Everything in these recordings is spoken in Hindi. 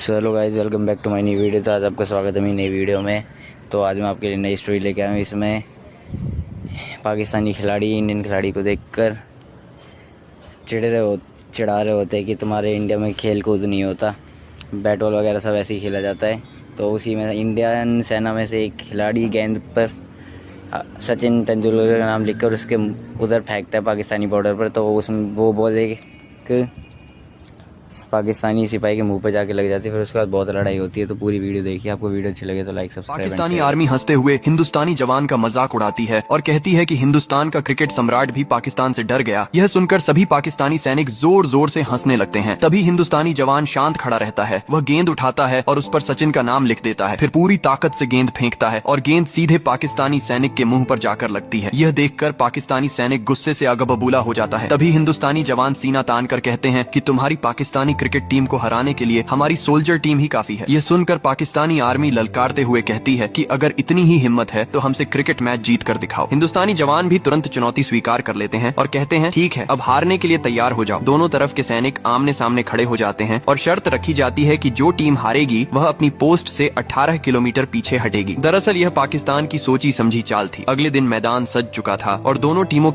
So hello guys, welcome back to my new video. तो आज आपका स्वागत है मेरी नई वीडियो में। तो आज मैं आपके लिए नई स्टोरी लेके आया हूँ। इसमें पाकिस्तानी खिलाड़ी इंडियन खिलाड़ी को देखकर चिढ़ा रहे होते हैं कि तुम्हारे इंडिया में खेल कूद नहीं होता, बैट बॉल वगैरह सब ऐसे ही खेला जाता है। तो उसी में इंडियन सेना में से एक खिलाड़ी गेंद पर सचिन तेंदुलकर का नाम लिखकर उसके उधर फेंकता है पाकिस्तानी बॉर्डर पर। तो उसमें वो बॉल एक पाकिस्तानी सिपाही के मुंह पे जाके लग जाती है। फिर उसके बाद बहुत लड़ाई होती है। तो पूरी वीडियो देखिए, आपको वीडियो अच्छी लगे तो लाइक सब्सक्राइब। पाकिस्तानी आर्मी हंसते हुए हिंदुस्तानी जवान का मजाक उड़ाती है और कहती है कि हिंदुस्तान का क्रिकेट सम्राट भी पाकिस्तान से डर गया। यह सुनकर सभी पाकिस्तानी सैनिक जोर जोर से हंसने लगते हैं। तभी हिंदुस्तानी जवान शांत खड़ा रहता है। वह गेंद उठाता है और उस पर सचिन का नाम लिख देता है। फिर पूरी ताकत से गेंद फेंकता है और गेंद सीधे पाकिस्तानी सैनिक के मुंह पर जाकर लगती है। यह देखकर पाकिस्तानी सैनिक गुस्से से अगबबूला हो जाता है। तभी हिंदुस्तानी जवान सीना तान कर कहते हैं कि तुम्हारी पाकिस्तानी क्रिकेट टीम को हराने के लिए हमारी सोल्जर टीम ही काफी है। यह सुनकर पाकिस्तानी आर्मी ललकारते हुए कहती है कि अगर इतनी ही हिम्मत है तो हमसे क्रिकेट मैच जीत कर दिखाओ। हिंदुस्तानी जवान भी तुरंत चुनौती स्वीकार कर लेते हैं और कहते हैं ठीक है, अब हारने के लिए तैयार हो जाओ। दोनों तरफ के सैनिक आमने सामने खड़े हो जाते हैं और शर्त रखी जाती है कि जो टीम हारेगी वह अपनी पोस्ट से 18 किलोमीटर पीछे हटेगी। दरअसल यह पाकिस्तान की सोची समझी चाल थी। अगले दिन मैदान सज चुका था और दोनों टीमों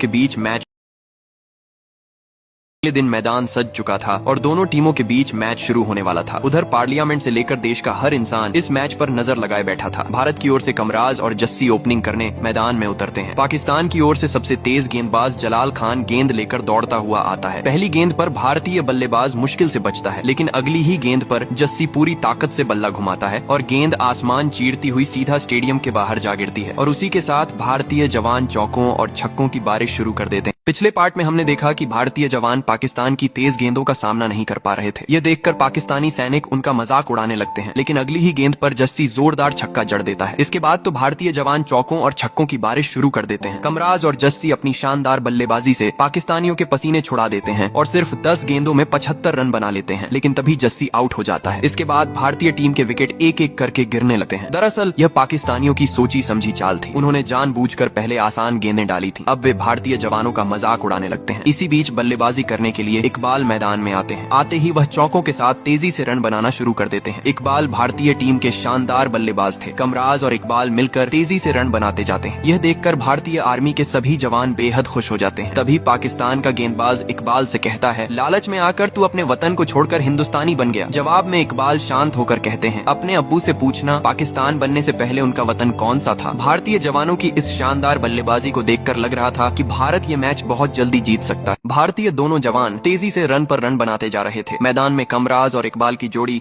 के बीच मैच शुरू होने वाला था। उधर पार्लियामेंट से लेकर देश का हर इंसान इस मैच पर नजर लगाए बैठा था। भारत की ओर से कमराज और जस्सी ओपनिंग करने मैदान में उतरते हैं। पाकिस्तान की ओर से सबसे तेज गेंदबाज जलाल खान गेंद लेकर दौड़ता हुआ आता है। पहली गेंद पर भारतीय बल्लेबाज मुश्किल से बचता है, लेकिन अगली ही गेंद पर जस्सी पूरी ताकत से बल्ला घुमाता है और गेंद आसमान चीरती हुई सीधा स्टेडियम के बाहर जा गिरती है। और उसी के साथ भारतीय जवान चौकों और छक्कों की बारिश शुरू कर देते हैं। पिछले पार्ट में हमने देखा कि भारतीय जवान पाकिस्तान की तेज गेंदों का सामना नहीं कर पा रहे थे। यह देखकर पाकिस्तानी सैनिक उनका मजाक उड़ाने लगते हैं, लेकिन अगली ही गेंद पर जस्सी जोरदार छक्का जड़ देता है। इसके बाद तो भारतीय जवान चौकों और छक्कों की बारिश शुरू कर देते हैं। कमराज और जस्सी अपनी शानदार बल्लेबाजी से पाकिस्तानियों के पसीने छुड़ा देते हैं और सिर्फ 10 गेंदों में 75 रन बना लेते हैं। लेकिन तभी जस्सी आउट हो जाता है। इसके बाद भारतीय टीम के विकेट एक एक करके गिरने लगते हैं। दरअसल यह पाकिस्तानियों की सोची समझी चाल थी। उन्होंने जानबूझकर पहले आसान गेंदें डाली थी। अब वे भारतीय जवानों का मजाक उड़ाने लगते हैं। इसी बीच बल्लेबाजी करने के लिए इकबाल मैदान में आते हैं। आते ही वह चौकों के साथ तेजी से रन बनाना शुरू कर देते हैं। इकबाल भारतीय टीम के शानदार बल्लेबाज थे। कमराज और इकबाल मिलकर तेजी से रन बनाते जाते हैं। यह देखकर भारतीय आर्मी के सभी जवान बेहद खुश हो जाते हैं। तभी पाकिस्तान का गेंदबाज इकबाल से कहता है, लालच में आकर तू अपने वतन को छोड़कर हिंदुस्तानी बन गया। जवाब में इकबाल शांत होकर कहते हैं, अपने अब्बू से पूछना पाकिस्तान बनने से पहले उनका वतन कौन सा था। भारतीय जवानों की इस शानदार बल्लेबाजी को देखकर लग रहा था कि भारत ये मैच बहुत जल्दी जीत सकता है। भारतीय दोनों जवान तेजी से रन पर रन बनाते जा रहे थे। मैदान में कमराज और इकबाल की जोड़ी